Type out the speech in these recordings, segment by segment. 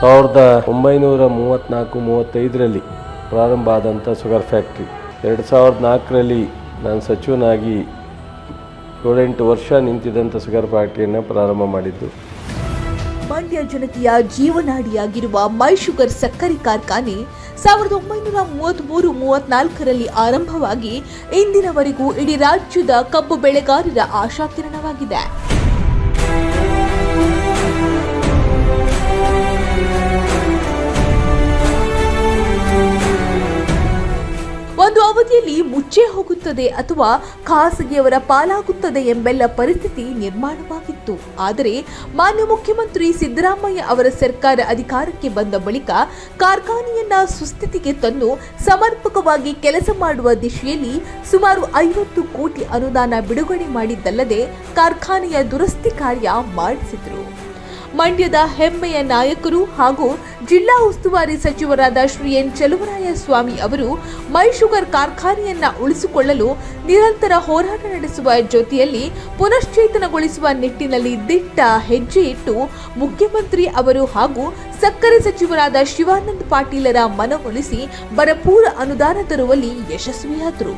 1934-35ರಲ್ಲಿ ಪ್ರಾರಂಭ ಆದಂಥ sugar factory 2004ರಲ್ಲಿ ನಾನು ಸಚಿವನಾಗಿ 7-8 ವರ್ಷ ನಿಂತಿದ್ದಂಥ ಶುಗರ್ ಫ್ಯಾಕ್ಟ್ರಿಯನ್ನು ಪ್ರಾರಂಭ ಮಾಡಿದ್ದು. ಮಂಡ್ಯ ಜನತೆಯ ಜೀವನಾಡಿಯಾಗಿರುವ ಮೈ ಶುಗರ್ ಸಕ್ಕರೆ ಕಾರ್ಖಾನೆ 1933-34ರಲ್ಲಿ ಆರಂಭವಾಗಿ ಇಂದಿನವರೆಗೂ ಇಡೀ ರಾಜ್ಯದ ಕಬ್ಬು ಬೆಳೆಗಾರರ ಆಶಾಕಿರಣವಾಗಿದೆ. ಒಂದು ಅವಧಿಯಲ್ಲಿ ಮುಚ್ಚೇ ಹೋಗುತ್ತದೆ ಅಥವಾ ಖಾಸಗಿಯವರ ಪಾಲಾಗುತ್ತದೆ ಎಂಬೆಲ್ಲ ಪರಿಸ್ಥಿತಿ ನಿರ್ಮಾಣವಾಗಿತ್ತು. ಆದರೆ ಮಾನ್ಯ ಮುಖ್ಯಮಂತ್ರಿ ಸಿದ್ದರಾಮಯ್ಯ ಅವರ ಸರ್ಕಾರ ಅಧಿಕಾರಕ್ಕೆ ಬಂದ ಬಳಿಕ ಕಾರ್ಖಾನೆಯನ್ನ ಸುಸ್ಥಿತಿಗೆ ತಂದು ಸಮರ್ಪಕವಾಗಿ ಕೆಲಸ ಮಾಡುವ ದಿಶೆಯಲ್ಲಿ ಸುಮಾರು 50 ಕೋಟಿ ಅನುದಾನ ಬಿಡುಗಡೆ ಮಾಡಿದ್ದಲ್ಲದೆ ಕಾರ್ಖಾನೆಯ ದುರಸ್ತಿ ಕಾರ್ಯ ಮಾಡಿಸಿದರು. ಮಂಡ್ಯದ ಹೆಮ್ಮೆಯ ನಾಯಕರು ಹಾಗೂ ಜಿಲ್ಲಾ ಉಸ್ತುವಾರಿ ಸಚಿವರಾದ ಶ್ರೀ ಎನ್ ಚಲುವರಾಯಸ್ವಾಮಿ ಅವರು ಮೈ ಶುಗರ್ ಕಾರ್ಖಾನೆಯನ್ನ ಉಳಿಸಿಕೊಳ್ಳಲು ನಿರಂತರ ಹೋರಾಟ ನಡೆಸುವ ಜೊತೆಯಲ್ಲಿ ಪುನಶ್ಚೇತನಗೊಳಿಸುವ ನಿಟ್ಟಿನಲ್ಲಿ ದಿಟ್ಟ ಹೆಜ್ಜೆ ಇಟ್ಟು ಮುಖ್ಯಮಂತ್ರಿ ಅವರು ಹಾಗೂ ಸಕ್ಕರೆ ಸಚಿವರಾದ ಶಿವಾನಂದ ಪಾಟೀಲರ ಮನವೊಲಿಸಿ ಭರಪೂರ ಅನುದಾನ ತರುವಲ್ಲಿ ಯಶಸ್ವಿಯಾದರು.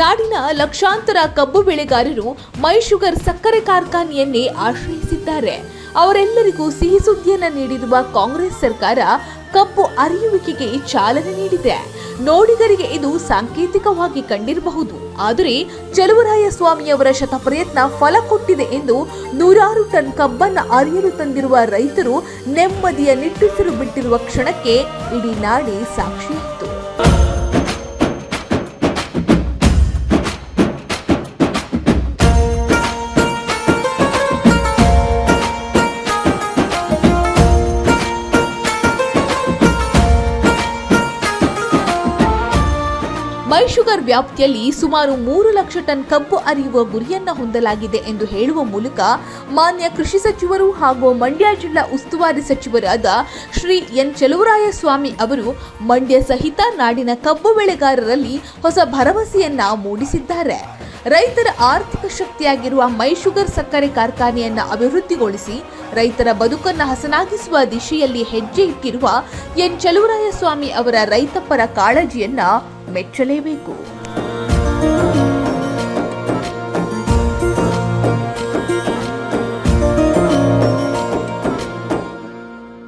ನಾಡಿನ ಲಕ್ಷಾಂತರ ಕಬ್ಬು ಬೆಳೆಗಾರರು ಮೈ ಶುಗರ್ ಸಕ್ಕರೆ ಕಾರ್ಖಾನೆಯನ್ನೇ ಆಶ್ರಯಿಸಿದ್ದಾರೆ. ಅವರೆಲ್ಲರಿಗೂ ಸಿಹಿ ಸುದ್ದಿಯನ್ನು ನೀಡಿರುವ ಕಾಂಗ್ರೆಸ್ ಸರ್ಕಾರ ಕಬ್ಬು ಅರಿಯುವಿಕೆಗೆ ಚಾಲನೆ ನೀಡಿದೆ. ನೋಡಿಗರಿಗೆ ಇದು ಸಾಂಕೇತಿಕವಾಗಿ ಕಂಡಿರಬಹುದು. ಆದರೆ ಚಲುವರಾಯಸ್ವಾಮಿಯವರ ಶತಪ್ರಯತ್ನ ಫಲ ಕೊಟ್ಟಿದೆ ಎಂದು 100 ಟನ್ ಕಬ್ಬನ್ನು ಅರಿಯಲು ತಂದಿರುವ ರೈತರು ನೆಮ್ಮದಿಯ ನಿಟ್ಟುಸಿರು ಬಿಟ್ಟಿರುವ ಕ್ಷಣಕ್ಕೆ ಇಡೀ ನಾಡೇ ಸಾಕ್ಷಿಯಾಯಿತು. ಮೈ ಶುಗರ್ ವ್ಯಾಪ್ತಿಯಲ್ಲಿ ಸುಮಾರು 3 ಲಕ್ಷ ಟನ್ ಕಬ್ಬು ಅರಿಯುವ ಗುರಿಯನ್ನ ಹೊಂದಲಾಗಿದೆ ಎಂದು ಹೇಳುವ ಮೂಲಕ ಮಾನ್ಯ ಕೃಷಿ ಸಚಿವರು ಹಾಗೂ ಮಂಡ್ಯ ಜಿಲ್ಲಾ ಉಸ್ತುವಾರಿ ಸಚಿವರಾದ ಶ್ರೀ ಎನ್ ಚಲುವರಾಯಸ್ವಾಮಿ ಅವರು ಮಂಡ್ಯ ಸಹಿತ ನಾಡಿನ ಕಬ್ಬು ಬೆಳೆಗಾರರಲ್ಲಿ ಹೊಸ ಭರವಸೆಯನ್ನ ಮೂಡಿಸಿದ್ದಾರೆ. ರೈತರ ಆರ್ಥಿಕ ಶಕ್ತಿಯಾಗಿರುವ ಮೈ ಶುಗರ್ ಸಕ್ಕರೆ ಕಾರ್ಖಾನೆಯನ್ನ ಅಭಿವೃದ್ಧಿಗೊಳಿಸಿ ರೈತರ ಬದುಕನ್ನು ಹಸನಾಗಿಸುವ ದಿಶೆಯಲ್ಲಿ ಹೆಜ್ಜೆ ಇಟ್ಟಿರುವ ಎನ್ ಚಲುವರಾಯಸ್ವಾಮಿ ಅವರ ರೈತಪರ ಕಾಳಜಿಯನ್ನ ಮೆಚ್ಚಲೇಬೇಕು.